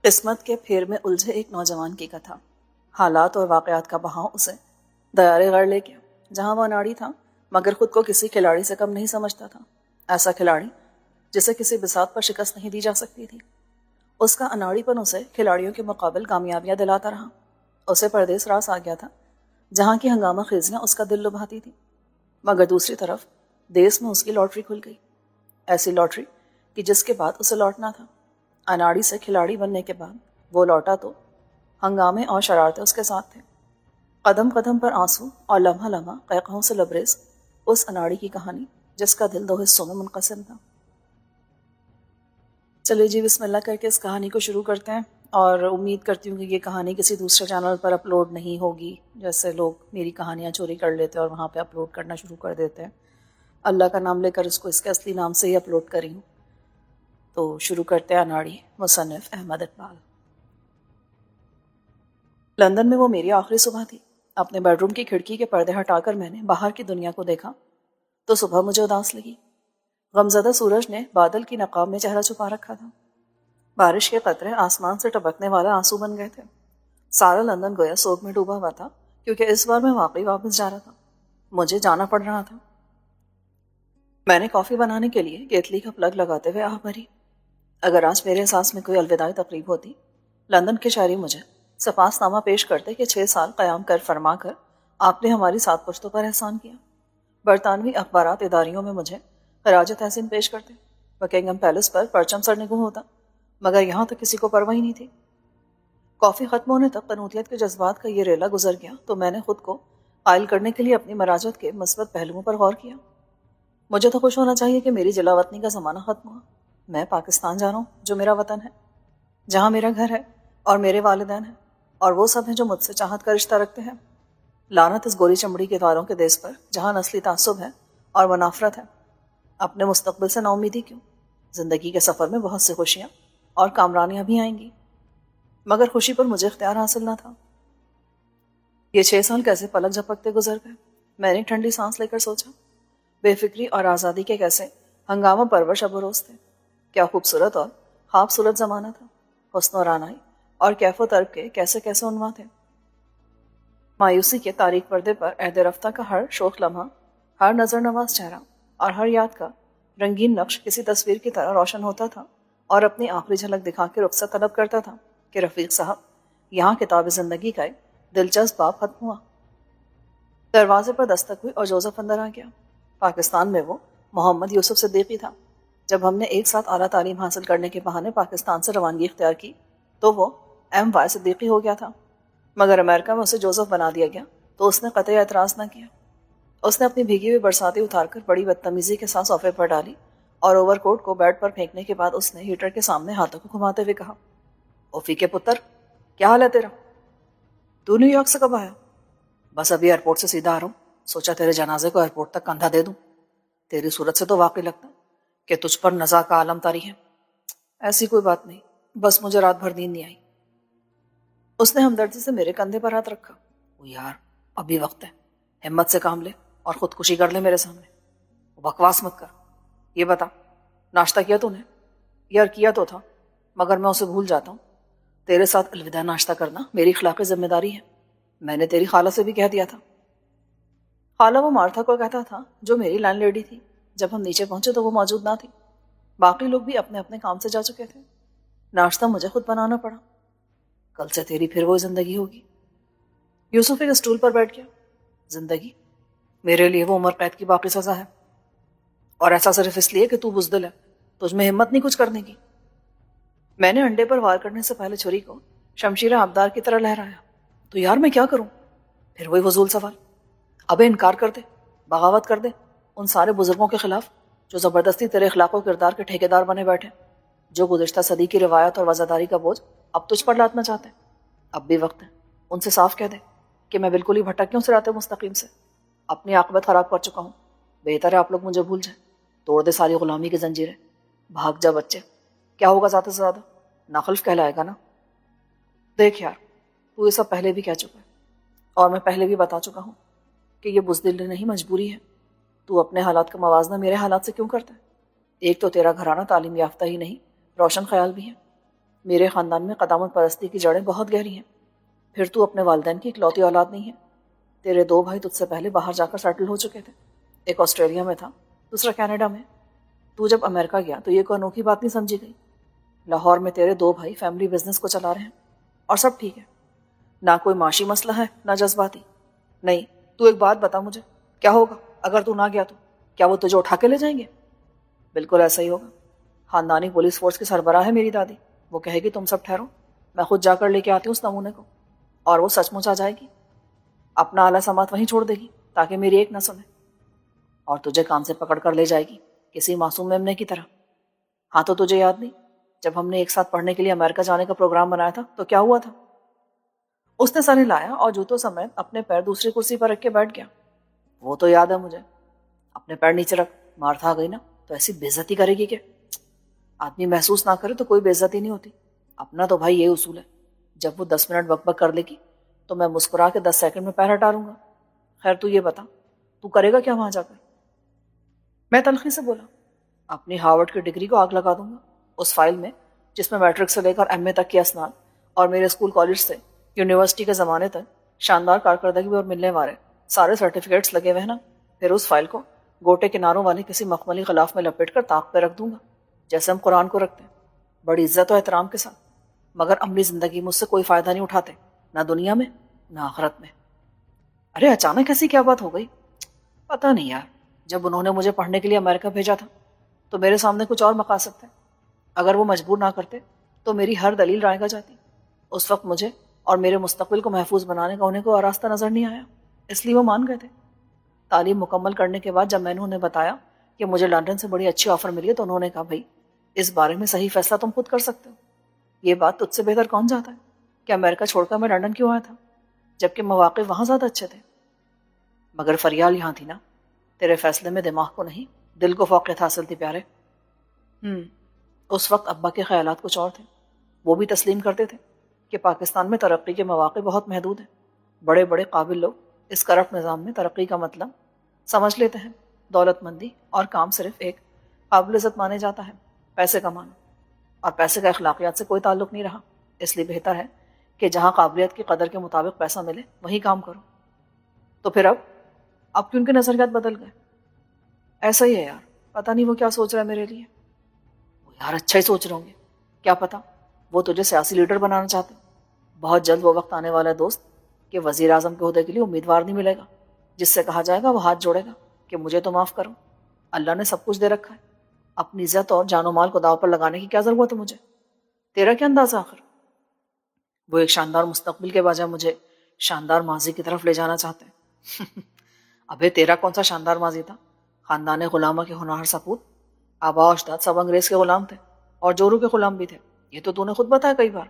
قسمت کے پھیر میں الجھے ایک نوجوان کی کتھا۔ حالات اور واقعات کا بہاؤ اسے دیارے غر لے گیا، جہاں وہ اناڑی تھا مگر خود کو کسی کھلاڑی سے کم نہیں سمجھتا تھا۔ ایسا کھلاڑی جسے کسی بساط پر شکست نہیں دی جا سکتی تھی۔ اس کا اناڑی پن اسے کھلاڑیوں کے مقابل کامیابیاں دلاتا رہا۔ اسے پردیس راس آ گیا تھا، جہاں کی ہنگامہ خیزیاں اس کا دل لبھاتی تھی، مگر دوسری طرف دیس میں اس کی لاٹری کھل گئی، ایسی لاٹری کہ جس کے بعد اسے لوٹنا تھا۔ اناڑی سے کھلاڑی بننے کے بعد وہ لوٹا تو ہنگامے اور شرارتیں اس کے ساتھ تھے۔ قدم قدم پر آنسو اور لمحہ لمحہ قہقہوں سے لبریز اس اناڑی کی کہانی جس کا دل دو حصوں میں منقسم تھا۔ چلیے جی، بسم اللہ کر کے اس کہانی کو شروع کرتے ہیں، اور امید کرتی ہوں کہ یہ کہانی کسی دوسرے چینل پر اپلوڈ نہیں ہوگی، جیسے لوگ میری کہانیاں چوری کر لیتے اور وہاں پہ اپلوڈ کرنا شروع کر دیتے ہیں۔ اللہ کا نام لے کر اس کو اس کے اصلی نام سے ہی اپلوڈ کری ہوں۔ تو شروع کرتے ہیں اناڑی، مصنف احمد اقبال۔ لندن میں وہ میری آخری صبح تھی۔ اپنے بیڈ روم کی کھڑکی کے پردے ہٹا کر میں نے باہر کی دنیا کو دیکھا تو صبح مجھے اداس لگی۔ غمزدہ سورج نے بادل کی نقاب میں چہرہ چھپا رکھا تھا۔ بارش کے قطرے آسمان سے ٹپکنے والے آنسو بن گئے تھے۔ سارا لندن گویا سوگ میں ڈوبا ہوا تھا، کیونکہ اس بار میں واقعی واپس جا رہا تھا، مجھے جانا پڑ رہا تھا۔ میں نے کافی بنانے کے لیے کیتلی کا پلگ لگاتے ہوئے آہ بھری۔ اگر آج میرے احساس میں کوئی الوداعی تقریب ہوتی، لندن کے شہری مجھے سپاس نامہ پیش کرتے کہ 6 سال قیام کر فرما کر آپ نے ہماری 7 پشتوں پر احسان کیا۔ برطانوی اخبارات اداریوں میں مجھے خراج تحسین پیش کرتے، بکنگھم پیلس پر پرچم سرنگوں ہوتا، مگر یہاں تو کسی کو پرواہ ہی نہیں تھی۔ کافی ختم ہونے تک قنوطیت کے جذبات کا یہ ریلا گزر گیا تو میں نے خود کو قائل کرنے کے لیے اپنی مراجعت کے مثبت پہلوؤں پر غور کیا۔ مجھے تو خوش ہونا چاہیے کہ میری جلا وطنی کا زمانہ ختم ہوا۔ میں پاکستان جا رہا ہوں، جو میرا وطن ہے، جہاں میرا گھر ہے اور میرے والدین ہیں اور وہ سب ہیں جو مجھ سے چاہت کا رشتہ رکھتے ہیں۔ لعنت اس گوری چمڑی کے تاروں کے دیس پر جہاں نسلی تعصب ہے اور منافرت ہے۔ اپنے مستقبل سے نا امیدی کیوں؟ زندگی کے سفر میں بہت سی خوشیاں اور کامرانیاں بھی آئیں گی، مگر خوشی پر مجھے اختیار حاصل نہ تھا۔ یہ 6 سال کیسے پلک جھپکتے گزر گئے، میں نے ٹھنڈی سانس لے کر سوچا۔ بے فکری اور آزادی کے کیسے ہنگامہ پرور شب و روز تھے۔ کیا خوبصورت اور خوابصورت زمانہ تھا۔ حسن و رعنائی اور کیف و طرب کے کیسے کیسے عنواں تھے۔ مایوسی کے تاریک پردے پر عہد رفتہ کا ہر شوخ لمحہ، ہر نظر نواز چہرہ اور ہر یاد کا رنگین نقش کسی تصویر کی طرح روشن ہوتا تھا اور اپنی آخری جھلک دکھا کے رخصت طلب کرتا تھا کہ رفیق صاحب، یہاں کتاب زندگی کا ایک دلچسپ باب ختم ہوا۔ دروازے پر دستک ہوئی اور جوزف اندر آ گیا۔ پاکستان میں وہ محمد یوسف صدیقی تھا۔ جب ہم نے ایک ساتھ اعلیٰ تعلیم حاصل کرنے کے بہانے پاکستان سے روانگی اختیار کی تو وہ ایم وائی صدیقی ہو گیا تھا، مگر امریکہ میں اسے جوزف بنا دیا گیا تو اس نے قطعی اعتراض نہ کیا۔ اس نے اپنی بھیگی ہوئی برساتی اتار کر بڑی بدتمیزی کے ساتھ صوفے پر ڈالی اور اوور کوٹ کو بیڈ پر پھینکنے کے بعد اس نے ہیٹر کے سامنے ہاتھوں کو گھماتے ہوئے کہا، اوفی کے پتر، کیا حال ہے تیرا؟ تو نیو یارک سے کب آیا؟ بس ابھی ایئرپورٹ سے سیدھا آ رہا ہوں، سوچا تیرے جنازے کو ایئرپورٹ تک کندھا دے دوں۔ تیری صورت سے تو واقعی لگتا کہ تجھ پر نزا کا عالم طاری ہے۔ ایسی کوئی بات نہیں، بس مجھے رات بھر نیند نہیں آئی۔ اس نے ہمدردی سے میرے کندھے پر ہاتھ رکھا۔ او یار، ابھی وقت ہے، ہمت سے کام لے اور خودکشی کر لے میرے سامنے۔ بکواس مت کر، یہ بتا ناشتہ کیا تو نے؟ یار کیا تو تھا، مگر میں اسے بھول جاتا ہوں۔ تیرے ساتھ الوداع ناشتہ کرنا میری اخلاقی ذمہ داری ہے، میں نے تیری خالہ سے بھی کہہ دیا تھا۔ خالہ وہ مارتھا کو کہتا تھا جو میری لینڈ لیڈی تھی۔ جب ہم نیچے پہنچے تو وہ موجود نہ تھی، باقی لوگ بھی اپنے اپنے کام سے جا چکے تھے۔ ناشتہ مجھے خود بنانا پڑا۔ کل سے تیری پھر وہی زندگی ہوگی۔ یوسف ایک اسٹول پر بیٹھ گیا۔ زندگی میرے لیے وہ عمر قید کی باقی سزا ہے، اور ایسا صرف اس لیے کہ تو بزدل ہے، تجھ میں ہمت نہیں کچھ کرنے کی۔ میں نے انڈے پر وار کرنے سے پہلے چھری کو شمشیر آبدار کی طرح لہرایا۔ تو یار میں کیا کروں؟ پھر وہی فضول سوال۔ ابے انکار کر دے، بغاوت کر دے ان سارے بزرگوں کے خلاف جو زبردستی تیرے اخلاق و کردار کے ٹھیکیدار بنے بیٹھے، جو گزشتہ صدی کی روایت اور وزاداری کا بوجھ اب تجھ پر لادنا چاہتے ہیں۔ اب بھی وقت ہے، ان سے صاف کہہ دے کہ میں بالکل ہی بھٹک کیوں صراط مستقیم سے اپنی عاقبت خراب کر چکا ہوں۔ بہتر ہے آپ لوگ مجھے بھول جائیں، توڑ دے ساری غلامی کی زنجیریں، بھاگ جا بچے۔ کیا ہوگا زیادہ سے زیادہ؟ ناخلف کہلائے گا نا۔ دیکھ یار، تو یہ سب پہلے بھی کہہ چکا ہے، اور میں پہلے بھی بتا چکا ہوں کہ یہ بزدلی نہیں، مجبوری ہے۔ تو اپنے حالات کا موازنہ میرے حالات سے کیوں کرتا ہے؟ ایک تو تیرا گھرانہ تعلیم یافتہ ہی نہیں، روشن خیال بھی ہے۔ میرے خاندان میں قدامت پرستی کی جڑیں بہت گہری ہیں. پھر تو اپنے والدین کی اکلوتی اولاد نہیں ہے. تیرے 2 بھائی تجھ سے پہلے باہر جا کر سیٹل ہو چکے تھے. ایک آسٹریلیا میں تھا، دوسرا کینیڈا میں. تو جب امریکہ گیا تو یہ کوئی انوکھی بات نہیں سمجھی گئی. لاہور میں تیرے 2 بھائی فیملی بزنس کو چلا رہے ہیں اور سب ٹھیک ہے. نہ کوئی معاشی مسئلہ ہے نہ جذباتی. نہیں، تو ایک بات بتا مجھے، کیا ہوگا اگر تو نہ گیا تو؟ کیا وہ تجھے اٹھا کے لے جائیں گے؟ بالکل ایسا ہی ہوگا. خاندانی پولیس فورس کی سربراہ ہے میری دادی. وہ کہے گی تم سب ٹھہرو، میں خود جا کر لے کے آتی ہوں اس نمونے کو، اور وہ سچ مچ آ جائے گی. اپنا اعلیٰ سماعت وہیں چھوڑ دے گی تاکہ میری ایک نہ سنے، اور تجھے کان سے پکڑ کر لے جائے گی کسی معصوم میمنے کی طرح. ہاں تو تجھے یاد نہیں جب ہم نے ایک ساتھ پڑھنے کے لیے امریکہ جانے کا پروگرام بنایا تھا تو کیا ہوا تھا؟ اس نے سر ہلایا اور جوتوں سمیت اپنے پیر دوسری کرسی پر رکھ کے بیٹھ گیا. وہ تو یاد ہے مجھے. اپنے پیر نیچے رکھ، مار تھا گئی نا تو ایسی بے عزتی کرے گی کہ آدمی محسوس نہ کرے تو کوئی بے عزتی نہیں ہوتی. اپنا تو بھائی یہ اصول ہے، جب وہ 10 منٹ بک بک کر لے گی تو میں مسکرا کے 10 سیکنڈ میں پیر ہٹا لوں گا. خیر تو یہ بتا، تو کرے گا کیا وہاں جا کر؟ میں تلخی سے بولا، اپنی ہارورڈ کی ڈگری کو آگ لگا دوں گا. اس فائل میں جس میں میٹرک سے لے کر ایم اے تک کے اسناد اور میرے اسکول کالج سے یونیورسٹی کے زمانے تک شاندار کارکردگی اور ملنے والے سارے سرٹیفکیٹس لگے ہوئے ہیں نا، پھر اس فائل کو گوٹے کناروں والے کسی مخملی غلاف میں لپیٹ کر طاق پہ رکھ دوں گا، جیسے ہم قرآن کو رکھتے ہیں، بڑی عزت و احترام کے ساتھ. مگر عملی زندگی مجھ سے کوئی فائدہ نہیں اٹھاتے، نہ دنیا میں نہ آخرت میں. ارے اچانک ایسی کیا بات ہو گئی؟ پتہ نہیں یار، جب انہوں نے مجھے پڑھنے کے لیے امریکہ بھیجا تھا تو میرے سامنے کچھ اور مقاصد تھے. اگر وہ مجبور نہ کرتے تو میری ہر دلیل رائے گا جاتی. اس وقت مجھے اور میرے مستقبل کو محفوظ بنانے کا انہیں کوئی راستہ نظر نہیں آیا، اس لیے وہ مان گئے تھے. تعلیم مکمل کرنے کے بعد جب میں نے انہیں بتایا کہ مجھے لندن سے بڑی اچھی آفر ملی ہے تو انہوں نے کہا بھائی اس بارے میں صحیح فیصلہ تم خود کر سکتے ہو. یہ بات تجھ سے بہتر کون جاتا ہے کہ امریکہ چھوڑ کر میں لندن کیوں آیا تھا جبکہ مواقع وہاں زیادہ اچھے تھے. مگر فریال یہاں تھی نا، تیرے فیصلے میں دماغ کو نہیں دل کو فوقیت حاصل تھی پیارے. اس وقت ابا کے خیالات کچھ اور تھے. وہ بھی تسلیم کرتے تھے کہ پاکستان میں ترقی کے مواقع بہت محدود ہیں. بڑے بڑے قابل لوگ اس کرپٹ نظام میں ترقی کا مطلب سمجھ لیتے ہیں دولت مندی اور کام صرف ایک قابل عزت مانے جاتا ہے پیسے کمانا، اور پیسے کا اخلاقیات سے کوئی تعلق نہیں رہا. اس لیے بہتر ہے کہ جہاں قابلیت کی قدر کے مطابق پیسہ ملے وہیں کام کرو. تو پھر اب کیوں ان کے نظریات بدل گئے؟ ایسا ہی ہے یار، پتہ نہیں وہ کیا سوچ رہا ہے میرے لیے. وہ یار اچھا ہی سوچ رہے ہوں گے، کیا پتا وہ تجھے سیاسی لیڈر بنانا چاہتے. بہت جلد وہ وقت آنے والا ہے دوست کہ وزیر اعظم کے عہدے کے لیے امیدوار نہیں ملے گا جس سے کہا جائے گا وہ ہاتھ جوڑے گا کہ مجھے تو معاف کرو، اللہ نے سب کچھ دے رکھا ہے، اپنی عزت اور جان و مال کو داؤ پر لگانے کی کیا ضرورت ہے مجھے؟ تیرا کیا اندازہ آخر؟ وہ ایک شاندار مستقبل کے بجائے مجھے شاندار ماضی کی طرف لے جانا چاہتے ہیں. ابے تیرا کون سا شاندار ماضی تھا؟ خاندان غلامہ کے ہونہار سپوت، آبا و اجداد سب انگریز کے غلام تھے اور جورو کے غلام بھی تھے. یہ تو نے خود بتایا کئی بار.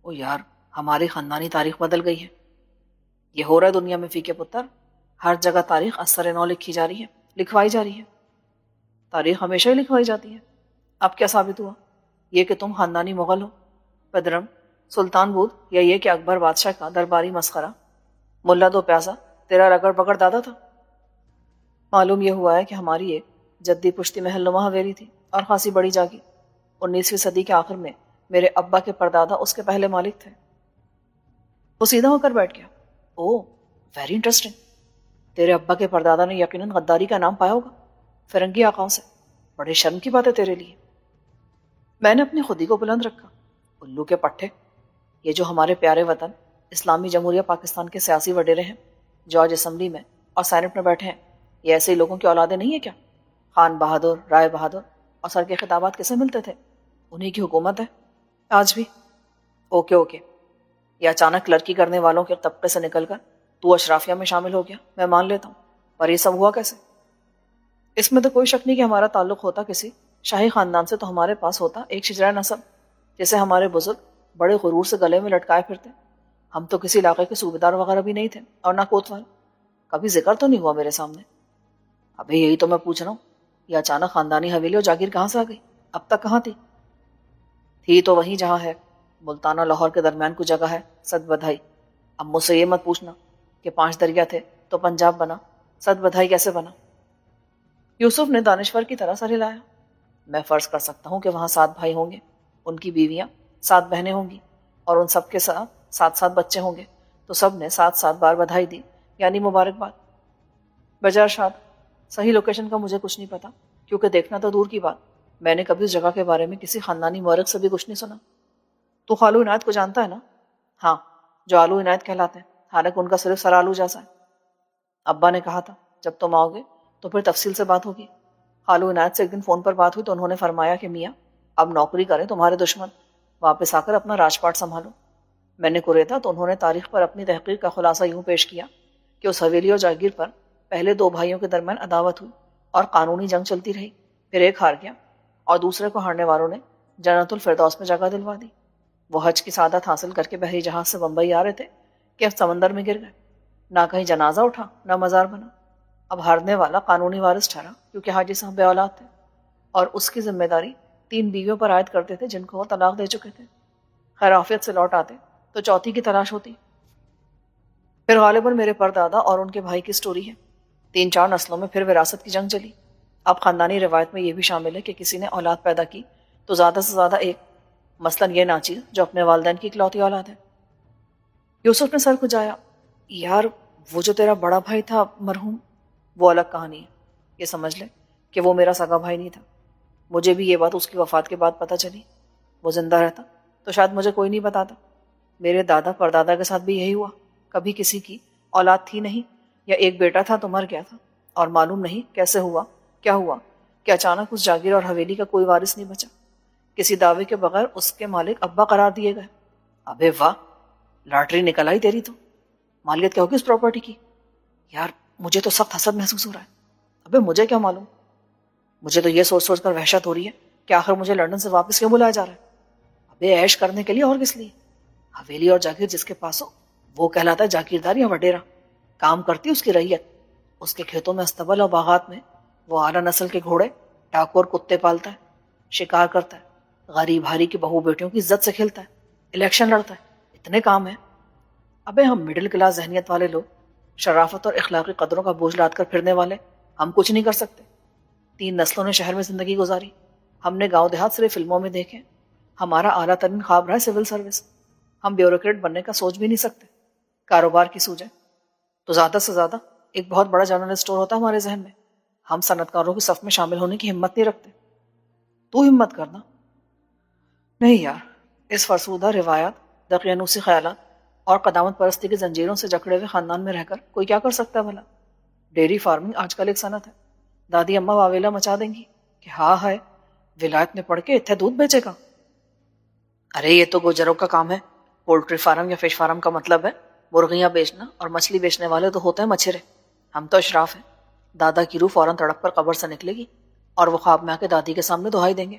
او یار ہماری خاندانی تاریخ بدل گئی ہے. یہ ہو رہا ہے دنیا میں فی کے پتر، ہر جگہ تاریخ اثر نو لکھی جا رہی ہے، لکھوائی جا رہی ہے. تاریخ ہمیشہ ہی لکھوائی جاتی ہے. اب کیا ثابت ہوا؟ یہ کہ تم خاندانی مغل ہو، بدرم، سلطان بود، یا یہ کہ اکبر بادشاہ کا درباری مسخرہ ملا دو پیاسا تیرا رگڑ بگڑ دادا تھا. معلوم یہ ہوا ہے کہ ہماری ایک جدی پشتی محل نما حویلی تھی اور خاصی بڑی جاگی. 19ویں صدی کے آخر میں میرے ابا کے پردادا اس کے پہلے مالک تھے. وہ سیدھا ہو کر بیٹھ گیا. او ویری انٹرسٹنگ. تیرے ابا کے پردادا نے یقیناً غداری کا نام پایا ہوگا فرنگی آقاؤں سے. بڑے شرم کی بات ہے تیرے لیے. میں نے اپنی خودی کو بلند رکھا. الو کے پٹھے، یہ جو ہمارے پیارے وطن اسلامی جمہوریہ پاکستان کے سیاسی وڈیرے ہیں جو آج اسمبلی میں اور سینٹ میں بیٹھے ہیں، یہ ایسے ہی لوگوں کی اولادیں نہیں ہیں کیا؟ خان بہادر، رائے بہادر اور سر کے خطابات کسے ملتے تھے؟ انہی کی حکومت ہے آج بھی. اوکے یہ اچانک لڑکی کرنے والوں کے طبقے سے نکل کر تو اشرافیہ میں شامل ہو گیا، میں مان لیتا ہوں، پر یہ سب ہوا کیسے؟ اس میں تو کوئی شک نہیں کہ ہمارا تعلق ہوتا کسی شاہی خاندان سے تو ہمارے پاس ہوتا ایک شجرہ نسب جسے ہمارے بزرگ بڑے غرور سے گلے میں لٹکائے پھرتے. ہم تو کسی علاقے کے صوبیدار وغیرہ بھی نہیں تھے اور نہ کوتوال. کبھی ذکر تو نہیں ہوا میرے سامنے. ابھی یہی تو میں پوچھ رہا ہوں، یہ اچانک خاندانی حویلی اور جاگیر کہاں سے آ گئی؟ اب تک کہاں تھی؟ تھی تو وہیں جہاں ہے، ملتان اور لاہور کے درمیان کچھ جگہ ہے، صد بدھائی. اب مجھ سے یہ مت پوچھنا کہ 5 دریا تھے تو پنجاب بنا، صد بدھائی کیسے بنا؟ یوسف نے دانشور کی طرح سر ہلایا. میں فرض کر سکتا ہوں کہ وہاں 7 بھائی ہوں گے، ان کی بیویاں 7 بہنیں ہوں گی اور ان سب کے ساتھ 7 بچے ہوں گے، تو سب نے 7 بار بدھائی دی، یعنی مبارکباد۔ بجار شاد، صحیح لوکیشن کا مجھے کچھ نہیں پتا، کیونکہ دیکھنا تو دور کی بات، میں نے کبھی اس جگہ کے بارے میں کسی خاندانی مورخ سے بھی کچھ نہیں سنا۔ تو خالو عنایت کو جانتا ہے نا؟ ہاں، جو آلو عنایت کہلاتے ہیں، حالانکہ ان کا صرف سر آلو جیسا ہے۔ ابا نے کہا تھا جب تم آؤ گے تو پھر تفصیل سے بات ہوگی۔ خالو عنایت سے ایک دن فون پر بات ہوئی تو انہوں نے فرمایا کہ میاں اب نوکری کریں تمہارے دشمن، واپس آ کر اپنا راج پاٹ سنبھالو۔ میں نے کوریدا تو انہوں نے تاریخ پر اپنی تحقیق کا خلاصہ یوں پیش کیا کہ اس حویلی اور جاگیر پر پہلے 2 بھائیوں کے درمیان عداوت ہوئی اور قانونی جنگ چلتی رہی، پھر ایک ہار گیا اور دوسرے کو ہارنے والوں نے جنت الفردوس میں جگہ دلوا دی۔ وہ حج کی سعادت حاصل کر کے بحری جہاز سے بمبئی آ رہے تھے کہ اب سمندر میں گر گئے، نہ کہیں جنازہ اٹھا نہ مزار بنا۔ اب ہارنے والا قانونی وارث ٹھہرا کیونکہ حاجی صاحب بے اولاد تھے اور اس کی ذمہ داری 3 بیویوں پر عائد کرتے تھے جن کو وہ طلاق دے چکے تھے۔ خیر عافیت سے لوٹ آتے تو چوتھی کی تلاش ہوتی۔ پھر غالباً میرے پردادا اور ان کے بھائی کی سٹوری ہے۔ 3-4 نسلوں میں پھر وراثت کی جنگ چلی۔ اب خاندانی روایت میں یہ بھی شامل ہے کہ کسی نے اولاد پیدا کی تو زیادہ سے زیادہ ایک، مثلاً یہ ناچیز جو اپنے والدین کی اکلوتی اولاد ہے۔ یوسف نے سر کھجایا۔ یار وہ جو تیرا بڑا بھائی تھا مرحوم، وہ الگ کہانی ہے، یہ سمجھ لے کہ وہ میرا سگا بھائی نہیں تھا۔ مجھے بھی یہ بات اس کی وفات کے بعد پتہ چلی۔ وہ زندہ رہتا تو شاید مجھے کوئی نہیں بتاتا۔ میرے دادا پردادا کے ساتھ بھی یہی ہوا، کبھی کسی کی اولاد تھی نہیں یا ایک بیٹا تھا تو مر گیا تھا، اور معلوم نہیں کیسے ہوا کہ اچانک اس جاگیر اور حویلی کا کوئی وارث نہیں بچا۔ کسی دعوے کے بغیر اس کے مالک ابا قرار دیے گئے۔ ابے واہ، لاٹری نکل آئی تیری تو۔ مالیت کیا ہوگی اس پراپرٹی کی؟ یار مجھے تو سخت حسد محسوس ہو رہا ہے۔ ابے مجھے کیا معلوم، مجھے تو یہ سوچ کر وحشت ہو رہی ہے کہ آخر مجھے لندن سے واپس کیوں بلایا جا رہا ہے؟ ابے عیش کرنے کے لیے اور کس لیے؟ حویلی اور جاگیر جس کے پاس ہو وہ کہلاتا ہے جاگیردار یا وڈیرا، کام کرتی اس کی رعیت۔ اس کے کھیتوں میں استبل اور باغات میں وہ اعلیٰ نسل کے گھوڑے، ڈاکو اور کتے پالتا ہے، شکار کرتا ہے، غریب ہاری کی بہو بیٹیوں کی عزت سے کھیلتا ہے، الیکشن لڑتا ہے، اتنے کام ہیں۔ ابے ہم مڈل کلاس ذہنیت والے لوگ، شرافت اور اخلاقی قدروں کا بوجھ لاد کر پھرنے والے، ہم کچھ نہیں کر سکتے۔ 3 نسلوں نے شہر میں زندگی گزاری، ہم نے گاؤں دیہات صرف فلموں میں دیکھے۔ ہمارا اعلیٰ ترین خواب رہا ہے سول سروس، ہم بیوروکریٹ بننے کا سوچ بھی نہیں سکتے۔ کاروبار کی سوج ہے تو زیادہ سے زیادہ ایک بہت بڑا جنرل اسٹور ہوتا ہے ہمارے ذہن میں۔ ہم صنعت کاروں کی صف میں شامل ہونے کی ہمت نہیں رکھتے۔ تو ہمت کرنا۔ نہیں یار، اس فرسودہ روایات، دقیانوسی خیالات اور قدامت پرستی کی زنجیروں سے جکڑے ہوئے خاندان میں رہ کر کوئی کیا کر سکتا ہے بھلا؟ ڈیری فارمنگ آج کل ایک صنعت ہے۔ دادی اماں واویلا مچا دیں گی کہ ہاں ہے ولایت میں پڑھ کے اتنے دودھ بیچے گا۔ ارے یہ تو گوجروں کا کام ہے۔ پولٹری فارم یا فش فارم کا مطلب ہے مرغیاں بیچنا، اور مچھلی بیچنے والے تو ہوتے ہیں مچھرے۔ ہم تو اشراف ہیں۔ دادا کی روح فوراً تڑپ کر قبر سے نکلے گی اور وہ خواب میں آ کے دادی کے سامنے دہائی دیں گے۔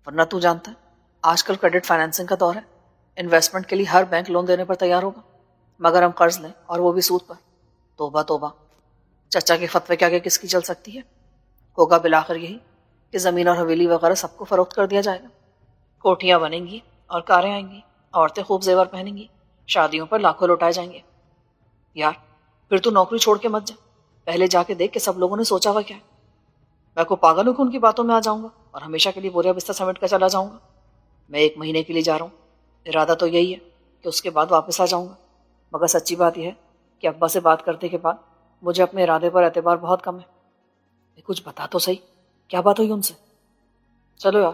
ورنہ تو جانتا ہے آج کل کریڈٹ فائنینسنگ کا دور ہے، انویسٹمنٹ کے لیے ہر بینک لون دینے پر تیار ہوگا، مگر ہم قرض لیں اور وہ بھی سود پر۔ توبہ توبہ، چچا کے فتوے کے آگے کس کی چل سکتی ہے؟ ہوگا بالآخر یہی کہ زمین اور حویلی وغیرہ سب کو فروخت کر دیا جائے گا، کوٹھیاں بنیں گی اور کاریں آئیں گی، عورتیں خوب زیور پہنیں گی، شادیوں پر لاکھوں لوٹائے جائیں گے۔ یار پھر تو نوکری چھوڑ کے مت جا، پہلے جا کے دیکھ کہ سب لوگوں نے سوچا ہوا کیا ہے۔ میں کو پاگل ہوں کہ ان کی باتوں میں آ جاؤں گا اور ہمیشہ کے لیے بوریا بستر سمیٹ کر چلا جاؤں گا۔ میں 1 مہینے کے لیے جا رہا ہوں، ارادہ تو یہی ہے کہ اس کے بعد واپس آ جاؤں گا، مگر سچی بات یہ ہے کہ ابا سے بات کرنے کے بعد مجھے اپنے ارادے پر اعتبار بہت کم ہے۔ کچھ بتا تو صحیح، کیا بات ہوئی ان سے؟ چلو یار،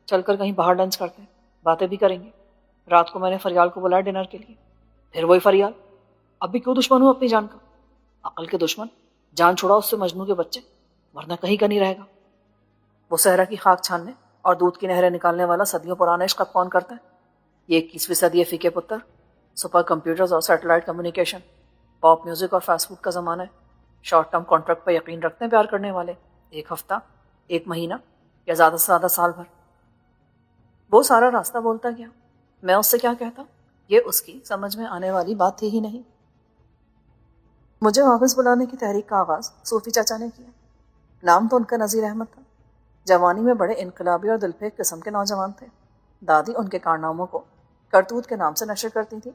چل کر کہیں باہر لنچ کرتے ہیں، باتیں بھی کریں گے۔ رات کو میں نے فریال کو بلایا ڈنر کے لیے۔ پھر وہی فریال، اب بھی کیوں دشمن ہوں اپنی جان کا؟ عقل کے دشمن، جان چھوڑا اس سے مجنوں کے بچے، ورنہ کہیں کا نہیں رہے گا۔ وہ صحرا کی خاک چھاننے اور دودھ کی نہریں نکالنے والا صدیوں پرانا عشق اب کون کرتا ہے؟ یہ 21ویں صدی فی کے پتر، سپر کمپیوٹرز اور سیٹلائٹ کمیونیکیشن، پاپ میوزک اور فاسٹ فوڈ کا زمانہ ہے۔ شارٹ ٹرم کانٹریکٹ پر یقین رکھتے ہیں پیار کرنے والے، 1 ہفتہ، 1 مہینہ یا زیادہ سے زیادہ سال بھر۔ وہ سارا راستہ بولتا گیا، میں اس سے کیا کہتا، یہ اس کی سمجھ میں آنے والی بات تھی ہی نہیں۔ مجھے واپس بلانے کی تحریک کا آغاز صوفی چاچا نے کیا۔ نام تو ان کا نذیر احمد تھا۔ جوانی میں بڑے انقلابی اور دلپھیک قسم کے نوجوان تھے۔ دادی ان کے کارناموں کو کرتوت کے نام سے نشر کرتی تھی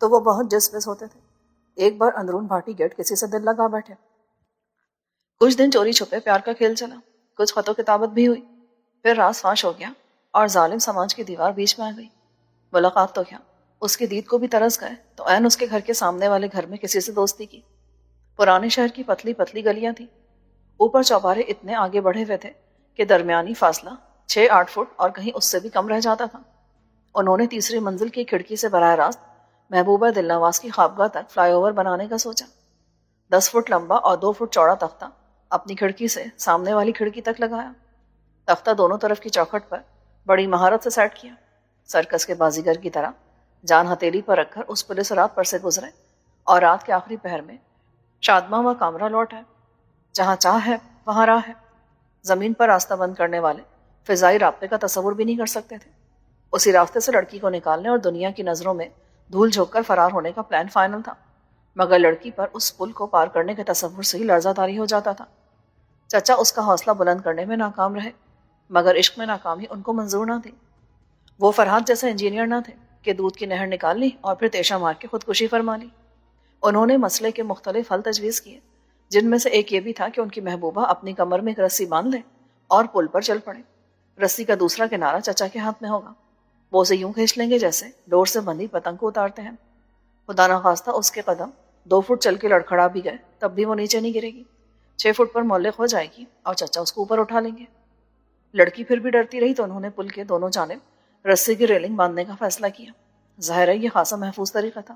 تو وہ بہت جس بس ہوتے تھے۔ ایک بار اندرون بھاٹی گیٹ کسی سے دل لگا بیٹھے۔ کچھ دن چوری چھپے پیار کا کھیل چلا، کچھ خط و کتابت بھی ہوئی، پھر راز فاش ہو گیا اور ظالم سماج کی دیوار بیچ میں آ گئی۔ ملاقات تو کیا، اس کی دید کو بھی ترس گئے تو عین اس کے گھر کے سامنے والے گھر میں کسی سے دوستی کی۔ پرانے شہر کی پتلی پتلی گلیاں تھیں، اوپر چوبارے اتنے آگے بڑھے ہوئے تھے کہ درمیانی فاصلہ 6-8 فٹ اور کہیں اس سے بھی کم رہ جاتا تھا۔ انہوں نے تیسری منزل کی کھڑکی سے براہ راست محبوبہ دلنواز کی خوابگاہ تک فلائی اوور بنانے کا سوچا۔ 10 فٹ لمبا اور 2 فٹ چوڑا تختہ اپنی کھڑکی سے سامنے والی کھڑکی تک لگایا۔ تختہ دونوں طرف کی چوکھٹ پر بڑی مہارت سے سیٹ کیا، سرکس کے بازیگر کی طرح جان ہتھیلی پر رکھ کر اس پولیس رات پر سے گزرے اور رات کے آخری پہر میں شادماں و کامرہ لوٹ آئے۔ جہاں چاہ ہے وہاں راہ ہے۔ زمین پر راستہ بند کرنے والے فضائی رابطے کا تصور بھی نہیں کر سکتے تھے۔ اسی راستے سے لڑکی کو نکالنے اور دنیا کی نظروں میں دھول جھونک کر فرار ہونے کا پلان فائنل تھا، مگر لڑکی پر اس پل کو پار کرنے کے تصور سے ہی لرزہ طاری ہو جاتا تھا۔ چچا اس کا حوصلہ بلند کرنے میں ناکام رہے، مگر عشق میں ناکامی ان کو منظور نہ تھی۔ وہ فرحات جیسے انجینئر نہ تھے کہ دودھ کی نہر نکال لی اور پھر تیشہ مار کے خودکشی فرما لی۔ انہوں نے مسئلے کے مختلف حل تجویز کیے، جن میں سے ایک یہ بھی تھا کہ ان کی محبوبہ اپنی کمر میں ایک رسی باندھ لے اور پل پر چل پڑے۔ رسی کا دوسرا کنارہ چچا کے ہاتھ میں ہوگا، وہ اسے یوں کھینچ لیں گے جیسے ڈور سے بندھی پتنگ کو اتارتے ہیں۔ خدا نخواستہ اس کے قدم 2 فٹ چل کے لڑکھڑا بھی گئے تب بھی وہ نیچے نہیں گرے گی، 6 فٹ پر معلق ہو جائے گی اور چچا اس کو اوپر اٹھا لیں گے۔ لڑکی پھر بھی ڈرتی رہی تو انہوں نے پل کے دونوں جانب رسی کی ریلنگ باندھنے کا فیصلہ کیا۔ ظاہر ہے یہ خاصا محفوظ طریقہ تھا۔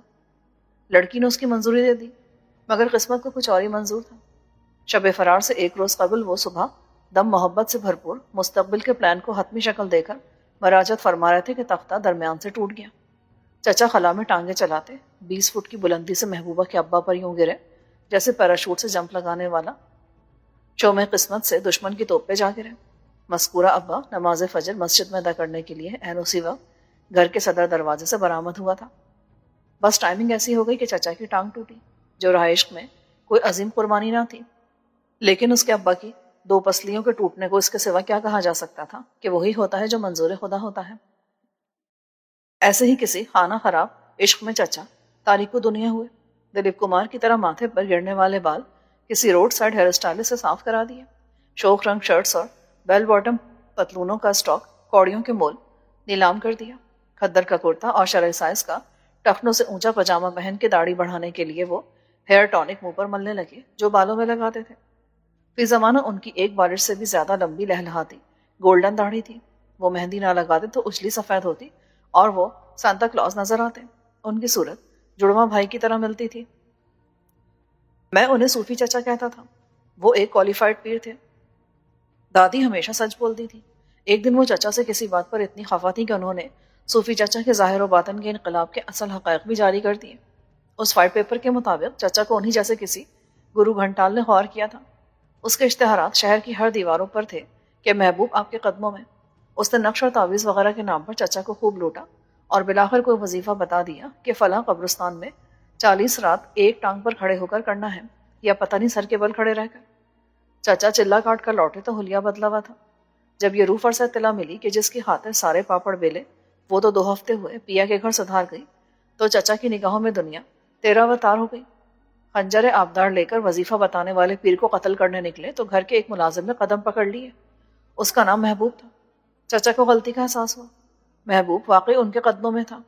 لڑکی نے اس کی منظوری دے دی، مگر قسمت کو کچھ اور ہی منظور تھا۔ شب فرار سے 1 روز قبل وہ صبح دم محبت سے بھرپور مستقبل کے پلان کو حتمی شکل دے کر مراجعت فرما رہے تھے کہ تختہ درمیان سے ٹوٹ گیا۔ چچا خلا میں ٹانگیں چلاتے 20 فٹ کی بلندی سے محبوبہ کے ابا پر یوں گرے جیسے پیراشوٹ سے جمپ لگانے والا شوم قسمت سے دشمن کی توپ پہ جا گرے۔ مذکورہ ابا نماز فجر مسجد میں ادا کرنے کے لیے عین اسی وقت گھر کے صدر دروازے سے برآمد ہوا تھا۔ بس ٹائمنگ ایسی ہو گئی کہ چچا کی ٹانگ ٹوٹی، جو راہ عشق میں کوئی عظیم قربانی نہ تھی، لیکن اس کے ابا کی 2 پسلیوں کے ٹوٹنے کو اس کے سوا کیا کہا جا سکتا تھا کہ وہی ہوتا ہے جو منظور خدا ہوتا ہے۔ ایسے ہی کسی خانہ خراب عشق میں چچا تاریک دنیا ہوئے۔ دلیپ کمار کی طرح ماتھے پر گرنے والے بال کسی روڈ سائڈ ہیئر اسٹائلسٹ سے صاف کرا دیے۔ شوخ رنگ شرٹس اور بیل باٹم پتلونوں کا اسٹاک کوڑیوں کے مول نیلام کر دیا۔ کھدر کا کرتا اور شرعی سائز کا ٹخنوں سے اونچا پاجامہ پہن کے داڑھی بڑھانے کے لیے وہ ہیئر ٹونک منہ پر ملنے لگے جو بالوں میں لگاتے تھے۔ فی زمانہ ان کی 1 بالش سے بھی زیادہ لمبی لہلہاتی گولڈن داڑھی تھی۔ وہ مہندی نہ لگاتے تو اجلی سفید ہوتی اور وہ سانتا کلاز نظر آتے۔ ان کی صورت جڑواں بھائی کی طرح ملتی تھی۔ میں انہیں صوفی چچا کہتا تھا۔ وہ ایک کوالیفائڈ پیر تھے۔ دادی ہمیشہ سچ بولتی تھی۔ ایک دن وہ چچا سے کسی بات پر اتنی خفا تھی کہ انہوں نے صوفی چچا کے ظاہر و باطن کے انقلاب کے اصل حقائق بھی جاری کر دیے۔ اس وائٹ پیپر کے مطابق چچا کو انہی جیسے کسی گرو گھنٹال نے غور کیا تھا۔ اس کے اشتہارات شہر کی ہر دیواروں پر تھے کہ محبوب آپ کے قدموں میں۔ اس نے نقش اور تعویذ وغیرہ کے نام پر چچا کو خوب لوٹا اور بلاخر کوئی وظیفہ بتا دیا کہ فلاں قبرستان میں 40 رات ایک ٹانگ پر کھڑے ہو کر کرنا ہے یا پتہ نہیں سر کے بل کھڑے رہ کر۔ چچا چلا کاٹ کر لوٹے تو حلیہ بدلا ہوا تھا۔ جب یہ روح پر سے اطلاع ملی کہ جس کی خاطر سارے پاپڑ بیلے وہ تو 2 ہفتے ہوئے پیا کے گھر سدھار گئی، تو چچا کی نگاہوں میں دنیا 13 و تار ہو گئی۔ خنجر آبدار لے کر وظیفہ بتانے والے پیر کو قتل کرنے نکلے تو گھر کے ایک ملازم نے قدم پکڑ لیے۔ اس کا نام محبوب تھا۔ چچا کو غلطی کا احساس ہوا۔ محبوب واقعی ان کے قدموں میں تھا۔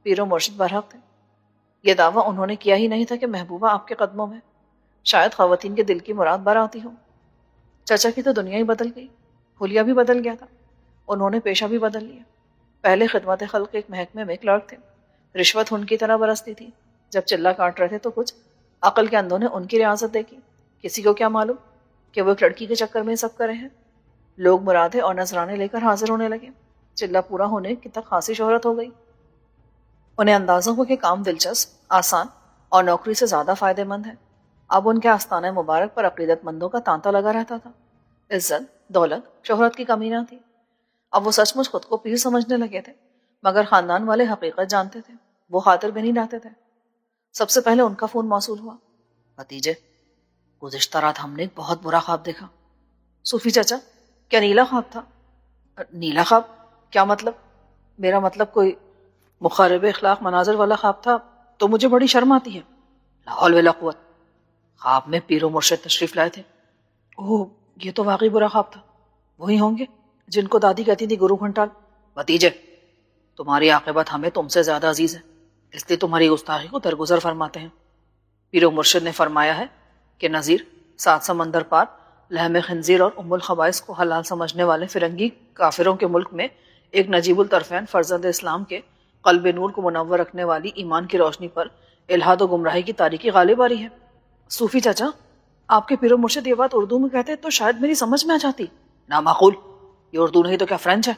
پیر و مرشد برحق تھے۔ یہ دعویٰ انہوں نے کیا ہی نہیں تھا کہ محبوبہ آپ کے قدموں میں۔ شاید خواتین کے دل کی مراد بر آتی ہو۔ چچا کی تو دنیا ہی بدل گئی، حلیہ بھی بدل گیا تھا۔ انہوں نے پیشہ بھی بدل لیا۔ پہلے خدمت خلق ایک محکمے میں کلرک تھے۔ رشوت ان کی طرح برستی تھی۔ جب چلہ کاٹ رہے تھے تو کچھ عقل کے اندھوں نے ان کی ریاست دیکھی۔ کسی کو کیا معلوم کہ وہ ایک لڑکی کے چکر میں سب کرے ہیں۔ لوگ مرادیں اور نذرانے لے کر حاضر ہونے لگے۔ چلہ پورا ہونے کی تک خاصی شہرت ہو گئی۔ انہیں اندازہ ہو کہ کام دلچسپ، آسان اور نوکری سے زیادہ فائدہ مند ہے۔ اب ان کے آستانہ مبارک پر عقیدت مندوں کا تانتا لگا رہتا تھا۔ عزت، دولت، شہرت کی کمی نہ تھی۔ اب وہ سچ مچ خود کو پیر سمجھنے لگے تھے، مگر خاندان والے حقیقت جانتے تھے، وہ خاطر بھی نہیں لاتے تھے۔ سب سے پہلے ان کا فون موصول ہوا۔ بھتیجے، گزشتہ رات ہم نے ایک بہت برا خواب دیکھا۔ صوفی چچا، کیا نیلا خواب تھا؟ نیلا خواب؟ کیا مطلب؟ میرا مطلب کوئی مخرب اخلاق مناظر والا خواب تھا تو مجھے بڑی شرم آتی ہے۔ لا حول ولا قوت۔ خواب میں پیر و مرشد تشریف لائے تھے۔ اوہ، یہ تو واقعی برا خواب تھا۔ وہی ہوں گے جن کو دادی کہتی تھی گرو گھنٹال۔ بھتیجے، تمہاری عاقبت ہمیں تم سے زیادہ عزیز ہے، اس لیے تمہاری گستاخی کو درگزر فرماتے ہیں۔ پیر و مرشد نے فرمایا ہے کہ نذیر، 7 سمندر پار لحم خنزیر اور ام الخبائث کو حلال سمجھنے والے فرنگی کافروں کے ملک میں ایک نجیب الطرفین فرزند اسلام کے قلب نور کو منور رکھنے والی ایمان کی روشنی پر الحاد و گمراہی کی تاریکی غالب آ رہی ہے۔ صوفی چچا، آپ کے پیر و مرشد یہ بات اردو میں کہتے تو شاید میری سمجھ میں آ جاتی۔ نامعقول، یہ اردو نہیں تو کیا فرینچ ہے؟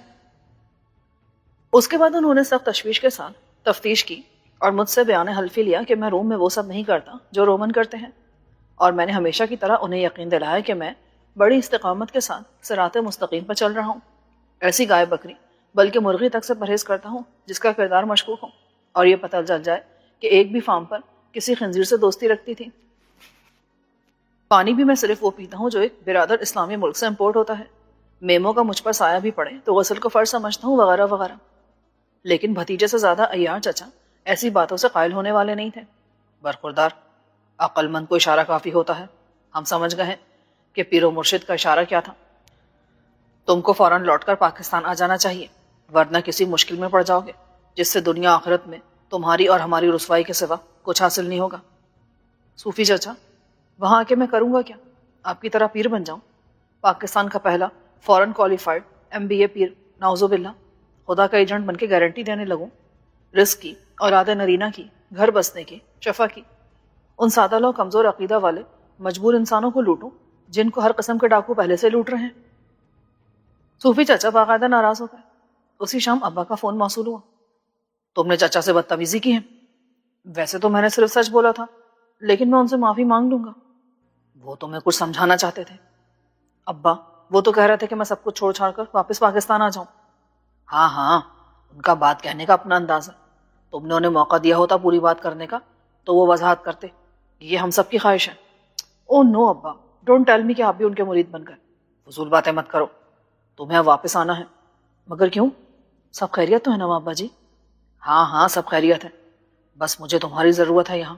اس کے بعد انہوں نے سخت تشویش کے ساتھ تفتیش کی اور مجھ سے بیان حلفی لیا کہ میں روم میں وہ سب نہیں کرتا جو رومن کرتے ہیں، اور میں نے ہمیشہ کی طرح انہیں یقین دلایا کہ میں بڑی استقامت کے ساتھ صراط مستقیم پر چل رہا ہوں، ایسی گائے بکری بلکہ مرغی تک سے پرہیز کرتا ہوں جس کا کردار مشکوک ہو اور یہ پتہ چل جائے کہ ایک بھی فارم پر کسی خنزیر سے دوستی رکھتی تھی۔ پانی بھی میں صرف وہ پیتا ہوں جو ایک برادر اسلامی ملک سے امپورٹ ہوتا ہے، میمو کا مجھ پر سایہ بھی پڑے تو غسل کو فرض سمجھتا ہوں، وغیرہ وغیرہ۔ لیکن بھتیجے سے زیادہ عیار چچا ایسی باتوں سے قائل ہونے والے نہیں تھے۔ برخوردار، عقل مند کو اشارہ کافی ہوتا ہے۔ ہم سمجھ گئے ہیں کہ پیر و مرشد کا اشارہ کیا تھا۔ تم کو فوراً لوٹ کر پاکستان آ جانا چاہیے، ورنہ کسی مشکل میں پڑ جاؤ گے جس سے دنیا آخرت میں تمہاری اور ہماری رسوائی کے سوا کچھ حاصل نہیں ہوگا۔ صوفی چچا، وہاں آ کے میں کروں گا کیا؟ آپ کی طرح پیر بن جاؤں؟ پاکستان کا پہلا فورن کوالیفائڈ MBA پیر، نعوذ باللہ، خدا کا ایجنٹ بن کے گارنٹی دینے لگوں رزق کی، اولاد نرینہ کی، گھر بسنے کی، شفا کی، ان سادہ لو کمزور عقیدہ والے مجبور انسانوں کو لوٹوں جن کو ہر قسم کے ڈاکو پہلے سے لوٹ رہے ہیں۔ صوفی چچا باقاعدہ ناراض ہو گئے۔ اسی شام ابا کا فون موصول ہوا۔ تم نے چچا سے بدتمیزی کی ہے؟ ویسے تو میں نے صرف سچ بولا تھا، لیکن میں ان سے معافی مانگ لوں گا۔ وہ تمہیں کچھ سمجھانا چاہتے تھے؟ ابا وہ تو کہہ رہے تھے کہ میں سب کچھ چھوڑ چھاڑ کر واپس پاکستان آ جاؤں۔ ہاں ہاں، ان کا بات کہنے کا اپنا انداز ہے۔ تم نے انہیں موقع دیا ہوتا پوری بات کرنے کا تو وہ وضاحت کرتے۔ یہ ہم سب کی خواہش ہے۔ او نو ابا، ڈونٹ ٹیل می کہ آپ بھی ان کے مرید بن گئے۔ فضول باتیں مت کرو، تمہیں اب واپس آنا ہے۔ مگر کیوں؟ سب خیریت تو ہے نا ابا جی؟ ہاں ہاں، سب خیریت ہے، بس مجھے تمہاری ضرورت ہے یہاں۔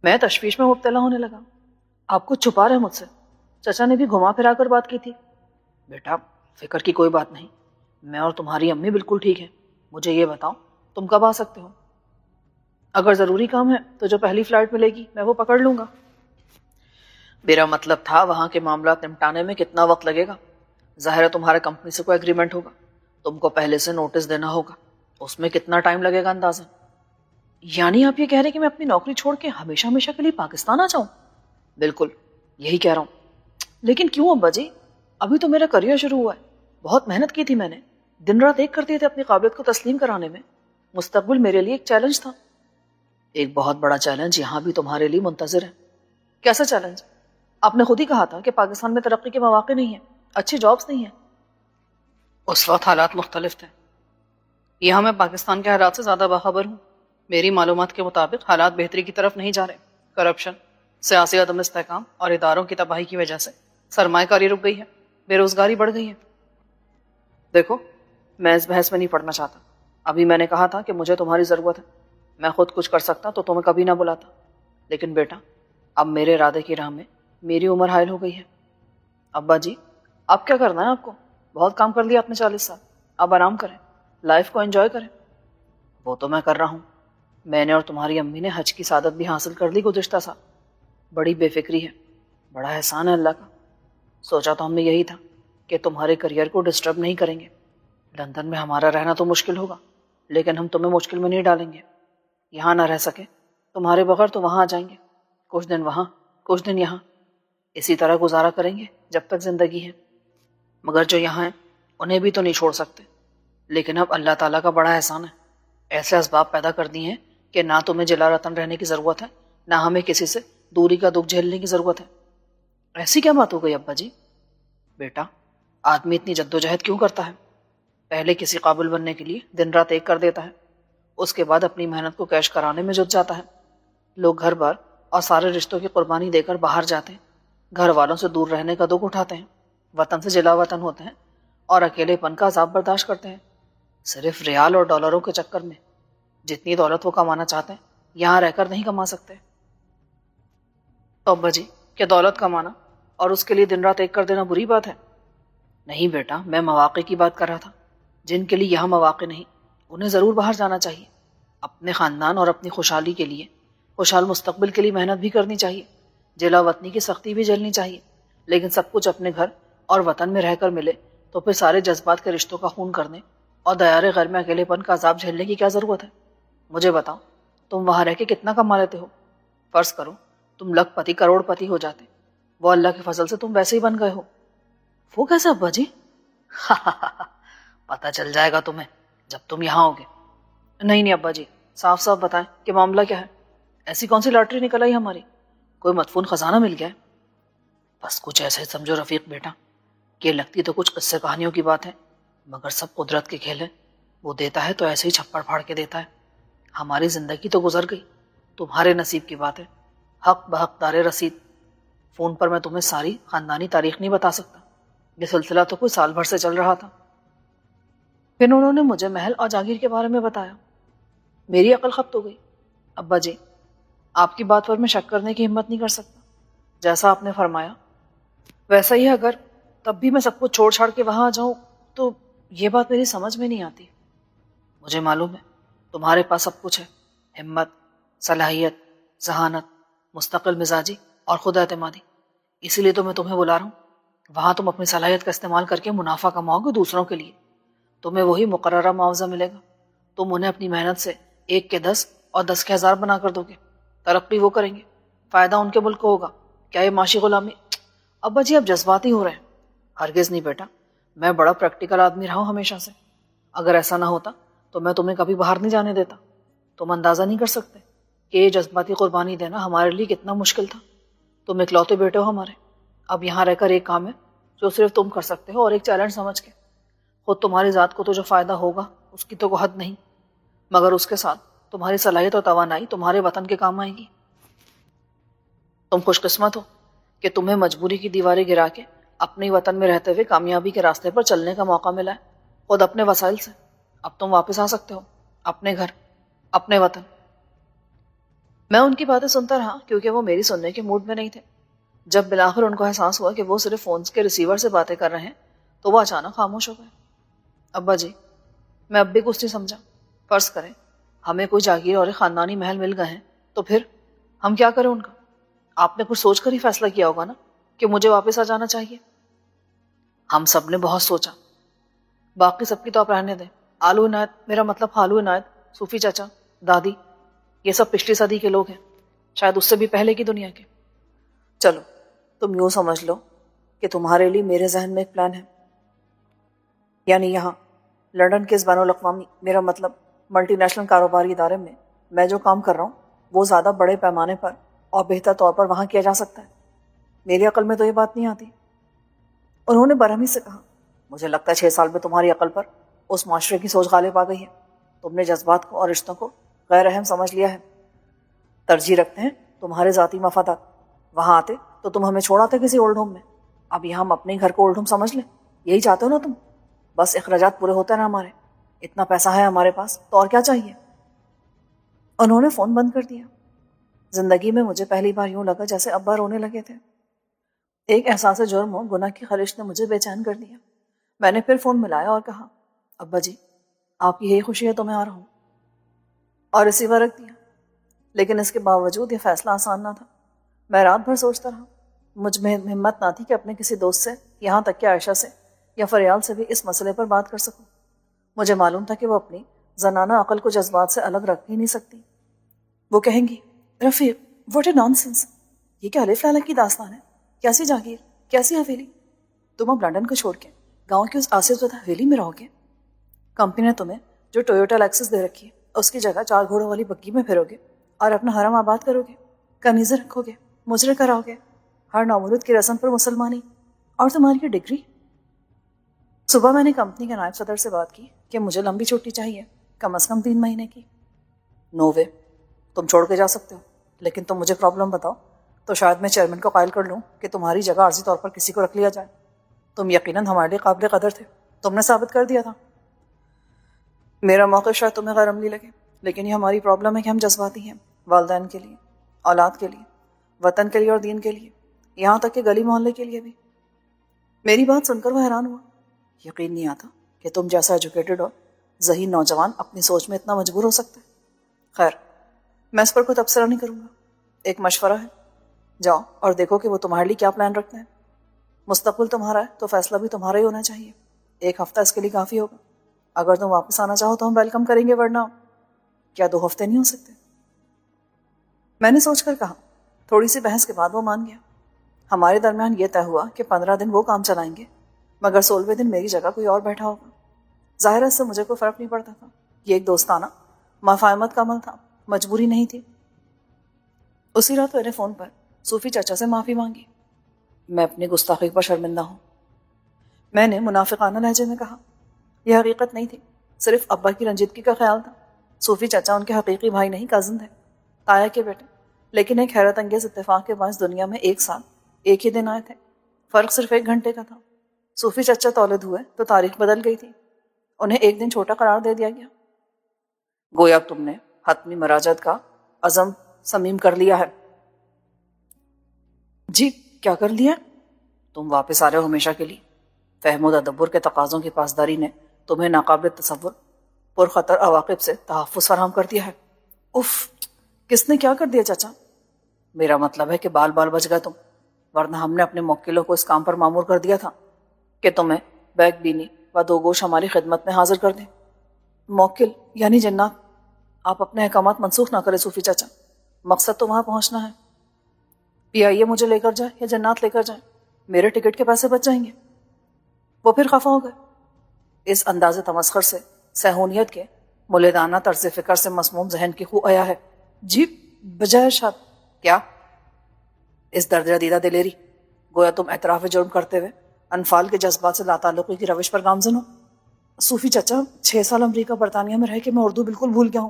میں تشویش میں مبتلا ہونے لگا۔ آپ کچھ چھپا رہے مجھ سے؟ چچا نے بھی گھما پھرا کر بات کی تھی۔ بیٹا، فکر کی کوئی بات نہیں، میں اور تمہاری امی بالکل ٹھیک ہے۔ مجھے یہ بتاؤ، تم کب آ سکتے ہو؟ اگر ضروری کام ہے تو جو پہلی فلائٹ ملے گی میں وہ پکڑ لوں گا۔ میرا مطلب تھا وہاں کے معاملات نمٹانے میں کتنا وقت لگے گا؟ ظاہر ہے تمہارے کمپنی سے کوئی ایگریمنٹ ہوگا، تم کو پہلے سے نوٹس دینا ہوگا، اس میں کتنا ٹائم لگے گا اندازہ؟ یعنی آپ یہ کہہ رہے کہ میں اپنی نوکری چھوڑ کے ہمیشہ ہمیشہ کے لیے پاکستان آ جاؤں؟ بالکل، یہی کہہ رہا ہوں۔ لیکن کیوں ابا جی؟ ابھی تو میرا کریئر شروع ہوا ہے، بہت محنت کی تھی میں نے، دن رات ایک کرتے تھے اپنی قابلیت کو تسلیم کرانے میں۔ مستقبل میرے لیے ایک چیلنج تھا۔ ایک بہت بڑا چیلنج یہاں بھی تمہارے لیے منتظر ہے۔ کیسا چیلنج؟ آپ نے خود ہی کہا تھا کہ پاکستان میں ترقی کے مواقع نہیں ہیں، اچھی جابس نہیں ہیں۔ اس وقت حالات مختلف تھے، یہاں میں پاکستان کے حالات سے زیادہ باخبر ہوں۔ میری معلومات کے مطابق حالات بہتری کی طرف نہیں جا رہے۔ کرپشن، سیاسی عدم استحکام اور اداروں کی تباہی کی وجہ سے سرمایہ کاری رک گئی ہے، بے روزگاری بڑھ گئی ہے۔ دیکھو، میں اس بحث میں نہیں پڑنا چاہتا۔ ابھی میں نے کہا تھا کہ مجھے تمہاری ضرورت ہے، میں خود کچھ کر سکتا تو تمہیں کبھی نہ بلاتا، لیکن بیٹا اب میرے ارادے کی راہ میں میری عمر حائل ہو گئی ہے۔ ابا جی، اب کیا کرنا ہے آپ کو؟ بہت کام کر لیا آپ نے 40 سال، اب آرام کریں، لائف کو انجوائے کریں۔ وہ تو میں کر رہا ہوں، میں نے اور تمہاری امی نے حج کی سعادت بھی حاصل کر لی گزشتہ سال۔ بڑی بے فکری ہے، بڑا احسان ہے اللہ کا۔ سوچا تو ہم نے یہی تھا کہ تمہارے کریئر کو ڈسٹرب نہیں کریں گے۔ لندن میں ہمارا رہنا تو مشکل ہوگا، لیکن ہم تمہیں مشکل میں نہیں ڈالیں گے۔ یہاں نہ رہ سکے تمہارے بغیر تو وہاں آ جائیں گے، کچھ دن وہاں کچھ دن یہاں، اسی طرح گزارا کریں گے جب تک زندگی ہے۔ مگر جو یہاں ہیں انہیں بھی تو نہیں چھوڑ سکتے، لیکن اب اللہ تعالیٰ کا بڑا احسان ہے، ایسے اسباب پیدا کر دیے ہیں کہ نہ تمہیں جلا وطن رہنے کی ضرورت ہے، نہ ہمیں کسی سے دوری کا دکھ جھیلنے کی ضرورت ہے۔ ایسی کیا بات ہو گئی ابا جی؟ بیٹا، آدمی اتنی جدوجہد کیوں کرتا ہے؟ پہلے کسی قابل بننے کے لیے دن رات ایک کر دیتا ہے، اس کے بعد اپنی محنت کو کیش کرانے میں جٹ جاتا ہے۔ لوگ گھر بار اور سارے رشتوں کی قربانی دے کر باہر جاتے ہیں، گھر والوں سے دور رہنے کا دکھ اٹھاتے ہیں، وطن سے جلا وطن ہوتے ہیں اور اکیلے پن کا عذاب برداشت کرتے ہیں، صرف ریال اور ڈالروں کے چکر میں۔ جتنی دولت وہ کمانا چاہتے ہیں یہاں رہ کر نہیں کما سکتے۔ تو ابا جی، کیا دولت کمانا اور اس کے لیے دن رات ایک کر دینا بری بات ہے؟ نہیں بیٹا، میں مواقع کی بات کر رہا تھا۔ جن کے لیے یہاں مواقع نہیں انہیں ضرور باہر جانا چاہیے. اپنے خاندان اور اپنی خوشحالی کے لیے، خوشحال مستقبل کے لیے محنت بھی کرنی چاہیے، جلا وطنی کی سختی بھی جھیلنی چاہیے. لیکن سب کچھ اپنے گھر اور وطن میں رہ کر ملے تو پھر سارے جذبات کے رشتوں کا خون کرنے اور دیار غیر میں اکیلے پن کا عذاب جھیلنے کی کیا ضرورت ہے؟ مجھے بتاؤ، تم وہاں رہ کے کتنا کما لیتے ہو؟ فرض کرو تم لکھ پتی کروڑ پتی ہو جاتے، وہ اللہ کے فضل سے تم ویسے ہی بن گئے ہو. وہ کیسے ابا جی؟ پتہ چل جائے گا تمہیں جب تم یہاں ہوگے. نہیں ابا جی، صاف صاف بتائیں کہ معاملہ کیا ہے. ایسی کون سی لاٹری نکل آئی ہماری؟ کوئی مدفون خزانہ مل گیا ہے؟ بس کچھ ایسے سمجھو رفیق بیٹا کہ لگتی تو کچھ قصے کہانیوں کی بات ہے، مگر سب قدرت کے کھیل ہے. وہ دیتا ہے تو ایسے ہی چھپڑ پھاڑ کے دیتا ہے. ہماری زندگی تو گزر گئی، تمہارے نصیب کی بات ہے. حق بحق دار رسید. فون پر میں تمہیں ساری خاندانی تاریخ نہیں بتا سکتا، یہ سلسلہ تو کوئی سال بھر سے چل رہا تھا. پھر انہوں نے مجھے محل اور جاگیر کے بارے میں بتایا. میری عقل خبت ہو گئی. ابا جی، آپ کی بات پر میں شک کرنے کی ہمت نہیں کر سکتا. جیسا آپ نے فرمایا ویسا ہی اگر تب بھی میں سب کچھ چھوڑ چھاڑ کے وہاں آ جاؤں تو یہ بات میری سمجھ میں نہیں آتی. مجھے معلوم ہے تمہارے پاس سب کچھ ہے، ہمت، صلاحیت، ذہانت، مستقل مزاجی اور خود اعتمادی. اسی لیے تو میں تمہیں بلا رہا ہوں. وہاں تم اپنی صلاحیت کا استعمال کر کے منافع کماؤ گے دوسروں کے لیے، تمہیں وہی مقررہ معاوضہ ملے گا. تم انہیں اپنی محنت سے 1 کے 10 اور 10 کے 1000 بنا کر دو گے. ترقی وہ کریں گے، فائدہ ان کے ملک کو ہوگا. کیا یہ معاشی غلامی؟ ابا جی، اب جذباتی ہو رہے ہیں. ہرگز نہیں بیٹا، میں بڑا پریکٹیکل آدمی رہا ہوں ہمیشہ سے. اگر ایسا نہ ہوتا تو میں تمہیں کبھی باہر نہیں جانے دیتا. تم اندازہ نہیں کر سکتے کہ یہ جذباتی قربانی دینا ہمارے لیے کتنا مشکل تھا. تم اکلوتے بیٹے ہو ہمارے. اب یہاں رہ کر ایک کام ہے جو صرف تم کر سکتے ہو، اور ایک چیلنج سمجھ کے. خود تمہاری ذات کو تو جو فائدہ ہوگا اس کی تو کوئی حد نہیں، مگر اس کے ساتھ تمہاری صلاحیت اور توانائی تمہارے وطن کے کام آئے گی. تم خوش قسمت ہو کہ تمہیں مجبوری کی دیواریں گرا کے اپنے وطن میں رہتے ہوئے کامیابی کے راستے پر چلنے کا موقع ملا ہے، خود اپنے وسائل سے. اب تم واپس آ سکتے ہو اپنے گھر، اپنے وطن. میں ان کی باتیں سنتا رہا کیونکہ وہ میری سننے کے موڈ میں نہیں تھے. جب بالآخر ان کو احساس ہوا کہ وہ صرف فونز کے ریسیور سے باتیں کر رہے ہیں تو وہ اچانک خاموش ہو گئے. ابا جی، میں اب بھی کچھ نہیں سمجھا. فرض کریں ہمیں کوئی جاگیر اور ایک خاندانی محل مل گئے ہیں تو پھر ہم کیا کریں ان کا؟ آپ نے کچھ سوچ کر ہی فیصلہ کیا ہوگا نا کہ مجھے واپس آ جانا چاہیے. ہم سب نے بہت سوچا. باقی سب کی تو آپ رہنے دیں. آلو عنایت، میرا مطلب خالو عنایت، صوفی چچا، دادی، یہ سب پچھلی صدی کے لوگ ہیں، شاید اس سے بھی پہلے کی دنیا کے. چلو تم یوں سمجھ لو کہ تمہارے لیے میرے ذہن میں ایک پلان ہے. یعنی یہاں لندن کے اس بین الاقوامی، میرا مطلب ملٹی نیشنل کاروباری ادارے میں جو کام کر رہا ہوں وہ زیادہ بڑے پیمانے پر اور بہتر طور پر وہاں کیا جا سکتا ہے. میری عقل میں تو یہ بات نہیں آتی. انہوں نے برہمی سے کہا، مجھے لگتا ہے 6 سال میں تمہاری عقل پر اس معاشرے کی سوچ غالب آ گئی ہے. تم نے جذبات کو اور رشتوں کو غیر اہم سمجھ لیا ہے. ترجیح رکھتے ہیں تمہارے ذاتی مفادات. وہاں آتے تو تم ہمیں چھوڑ آتے کسی اولڈ ہوم میں. اب یہاں ہم اپنے گھر کو اولڈ ہوم سمجھ لیں. یہی چاہتے ہو نا تم؟ بس اخراجات پورے ہوتے ہیں نا ہمارے. اتنا پیسہ ہے ہمارے پاس تو اور کیا چاہیے. انہوں نے فون بند کر دیا. زندگی میں مجھے پہلی بار یوں لگا جیسے ابا رونے لگے تھے. ایک احساس جرم و گناہ کی خلش نے مجھے بے چین کر دیا. میں نے پھر فون ملایا اور کہا، ابا جی، آپ کی یہی خوشی ہے تو میں آ رہا ہوں. اور ریسیور رکھ دیا. لیکن اس کے باوجود یہ فیصلہ آسان نہ تھا. میں رات بھر سوچتا رہا. مجھ میں ہمت نہ تھی کہ اپنے کسی دوست سے، یہاں تک کہ عائشہ سے یا فریال سے بھی اس مسئلے پر بات کر سکوں. مجھے معلوم تھا کہ وہ اپنی زنانہ عقل کو جذبات سے الگ رکھ ہی نہیں سکتی. وہ کہیں گی، رفیق، واٹ اے نان سینس، یہ کیا الف لالہ کی داستان ہے؟ کیسی جاگیر، کیسی حویلی؟ تم اب لندن کو چھوڑ کے گاؤں کی اس آصف زدہ حویلی میں رہو گے؟ کمپنی نے تمہیں جو ٹویوٹا لیکسس دے رکھی ہے اس کی جگہ 4 گھوڑوں والی بگی میں پھرو گے اور اپنا حرم آباد کرو گے، کنیزیں رکھو گے، مجرے کراؤ گے، ہر نامولود کی رسم پر مسلمانی، اور تمہاری یہ ڈگری. صبح میں نے کمپنی کے نائب صدر سے بات کی کہ مجھے لمبی چھٹی چاہیے، کم از کم 3 مہینے کی. نو وے، تم چھوڑ کے جا سکتے ہو، لیکن تم مجھے پرابلم بتاؤ تو شاید میں چیئرمین کو قائل کر لوں کہ تمہاری جگہ عارضی طور پر کسی کو رکھ لیا جائے. تم یقیناً ہمارے لیے قابل قدر تھے، تم نے ثابت کر دیا تھا. میرا موقع شاید تمہیں غیر عملی لگے، لیکن یہ ہماری پرابلم ہے کہ ہم جذباتی ہیں، والدین کے لیے، اولاد کے لیے، وطن کے لیے اور دین کے لیے، یہاں تک کہ گلی محلے کے لیے بھی. میری بات سن کر وہ حیران ہوا. یقین نہیں آتا کہ تم جیسا ایجوکیٹڈ اور ذہین نوجوان اپنی سوچ میں اتنا مجبور ہو سکتا ہے. خیر، میں اس پر کوئی تبصرہ نہیں کروں گا. ایک مشورہ ہے، جاؤ اور دیکھو کہ وہ تمہارے لیے کیا پلان رکھتے ہیں. مستقبل تمہارا ہے تو فیصلہ بھی تمہارا ہی ہونا چاہیے. 1 ہفتہ اس کے لیے کافی ہوگا. اگر تم واپس آنا چاہو تو ہم ویلکم کریں گے، ورنہ کیا 2 ہفتے نہیں ہو سکتے؟ میں نے سوچ کر کہا. تھوڑی سی بحث کے بعد وہ مان گیا. ہمارے درمیان یہ طے ہوا کہ 15 دن وہ کام چلائیں گے، مگر 16ویں دن میری جگہ کوئی اور بیٹھا ہوگا. ظاہر ہے اس سے مجھے کوئی فرق نہیں پڑتا تھا. یہ ایک دوستانہ مفاہمت کا عمل تھا، مجبوری نہیں تھی. اسی رات میں نے فون پر صوفی چچا سے معافی مانگی. میں اپنی گستاخی پر شرمندہ ہوں. میں نے منافقانہ لہجے میں کہا. یہ حقیقت نہیں تھی، صرف ابا کی رنجیدگی کا خیال تھا. صوفی چچا ان کے حقیقی بھائی نہیں، کزن تھے، تایا کے بیٹے. لیکن ایک حیرت انگیز اتفاق کے باعث دنیا میں ایک سال ایک ہی دن آئے تھے. فرق صرف 1 گھنٹے کا تھا. صوفی چچا تولد ہوئے تو تاریخ بدل گئی تھی. انہیں 1 دن چھوٹا قرار دے دیا گیا. گویا اب تم نے حتمی مراجعت کا عزم صمیم کر لیا ہے. جی، کیا کر لیا؟ تم واپس آ رہے ہو ہمیشہ کے لیے. فہم و تدبر کے تقاضوں کی پاسداری نے تمہیں ناقابل تصور پرخطر عواقب سے تحفظ فراہم کر دیا ہے. اف، کس نے کیا کر دیا چچا؟ میرا مطلب ہے کہ بال بال بچ گئے تم، ورنہ ہم نے اپنے موکلوں کو اس کام پر مامور کر دیا تھا کہ تمہیں بیک بینی و 2 گوش ہماری خدمت میں حاضر کر دیں. موکل یعنی جنات؟ آپ اپنے احکامات منسوخ نہ کریں صوفی چچا. مقصد تو وہاں پہنچنا ہے. PIA مجھے لے کر جائے یا جنات لے کر جائیں، میرے ٹکٹ کے پیسے بچ جائیں گے. وہ پھر خفا ہو گئے. اس انداز تمسخر سے صہیونیت کے مولدانہ طرز فکر سے مسموم ذہن کی خو آیا ہے. جی، بجائے ارشاد. کیا؟ اس درجہ دیدہ دلیری، گویا تم اعتراف جرم کرتے ہوئے انفال کے جذبات سے لاتعلقی کی روش پر گامزن ہو. صوفی چچا، 6 سال امریکہ برطانیہ میں رہ کے میں اردو بالکل بھول گیا ہوں.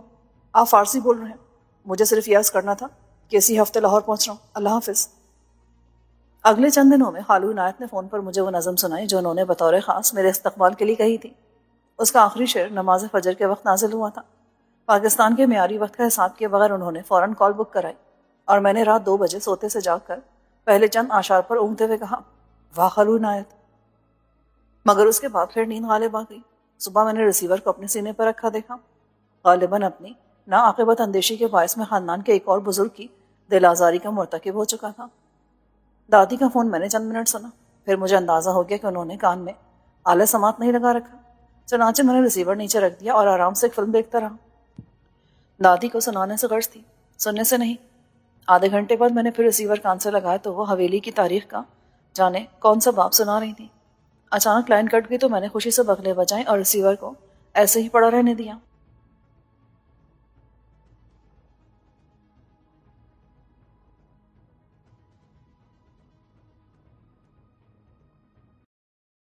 آپ فارسی بول رہے ہیں. مجھے صرف یہ عرض کرنا تھا کہ اسی ہفتے لاہور پہنچ رہا ہوں. اللہ حافظ. اگلے چند دنوں میں خالو عنایت نے فون پر مجھے وہ نظم سنائی جو انہوں نے بطور خاص میرے استقبال کے لیے کہی تھی. اس کا آخری شعر نماز فجر کے وقت نازل ہوا تھا. پاکستان کے معیاری وقت کا حساب کیے بغیر انہوں نے فوراً کال بک کرائی اور میں نے رات 2 بجے سوتے سے جاگ کر پہلے چند آشار پر اونگتے ہوئے کہا، واہ خالو عنایت. مگر اس کے بعد پھر نیند غالب آ گئی. صبح میں نے ریسیور کو اپنے سینے پر رکھا دیکھا. غالباً اپنی ناعاقبت اندیشی کے باعث میں خاندان کے ایک اور بزرگ کی دل آزاری کا مرتکب ہو چکا تھا. دادی کا فون میں نے چند منٹ سنا، پھر مجھے اندازہ ہو گیا کہ انہوں نے کان میں آلہ سماعت نہیں لگا رکھا. چنانچہ میں نے ریسیور نیچے رکھ دیا اور آرام سے ایک فلم دیکھتا رہا. دادی کو سنانے سے غرض تھی، سننے سے نہیں. آدھے گھنٹے بعد میں نے پھر ریسیور کان سے لگایا تو وہ حویلی کی تاریخ کا جانے کون سا باب سنا رہی تھی. اچانک لائن کٹ گئی تو میں نے خوشی سے بغلے بجائیں اور ریسیور کو ایسے ہی پڑا رہنے دیا.